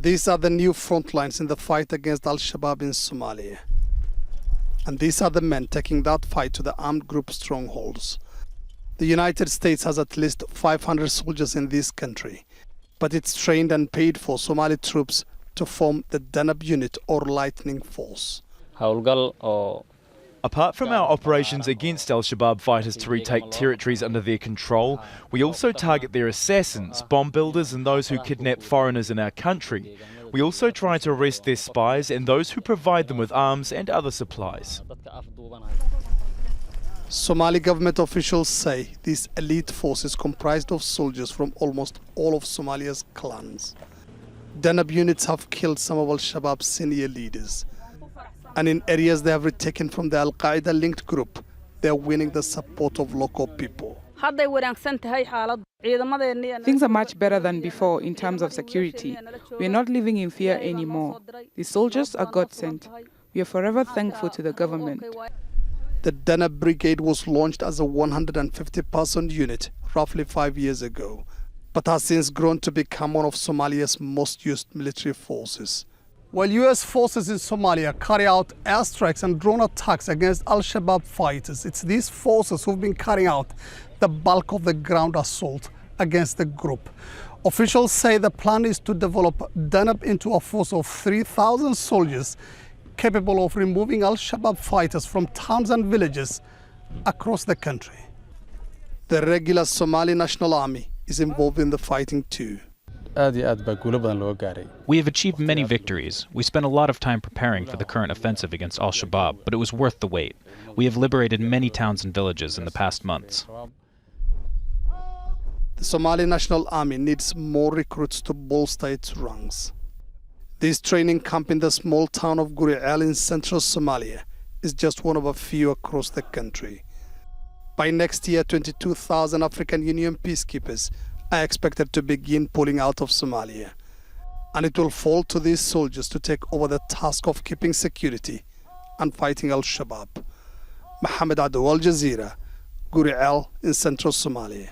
These are the new front lines in the fight against Al-Shabaab in Somalia. And these are the men taking that fight to the armed group strongholds. The United States has at least 500 soldiers in this country, but it's trained and paid for Somali troops to form the Danab unit or lightning force. Apart from our operations against Al-Shabaab fighters to retake territories under their control, we also target their assassins, bomb builders and those who kidnap foreigners in our country. We also try to arrest their spies and those who provide them with arms and other supplies. Somali government officials say this elite force is comprised of soldiers from almost all of Somalia's clans. Danab units have killed some of Al-Shabaab's senior leaders. And in areas they have retaken from the Al-Qaeda-linked group, they are winning the support of local people. Things are much better than before in terms of security. We are not living in fear anymore. The soldiers are God-sent. We are forever thankful to the government. The Danab Brigade was launched as a 150-person unit roughly 5 years ago, but has since grown to become one of Somalia's most used military forces. While U.S. forces in Somalia carry out airstrikes and drone attacks against Al-Shabaab fighters, it's these forces who've been carrying out the bulk of the ground assault against the group. Officials say the plan is to develop Danab into a force of 3,000 soldiers capable of removing Al-Shabaab fighters from towns and villages across the country. The regular Somali National Army is involved in the fighting too. We have achieved many victories. We spent a lot of time preparing for the current offensive against Al-Shabaab, but it was worth the wait. We have liberated many towns and villages in the past months. The Somali National Army needs more recruits to bolster its ranks. This training camp in the small town of Guri'al in central Somalia is just one of a few across the country. By next year, 22,000 African Union peacekeepers are expected to begin pulling out of Somalia. And it will fall to these soldiers to take over the task of keeping security and fighting Al-Shabaab. Mohammed Ado, Aljazeera, Guri'al in central Somalia.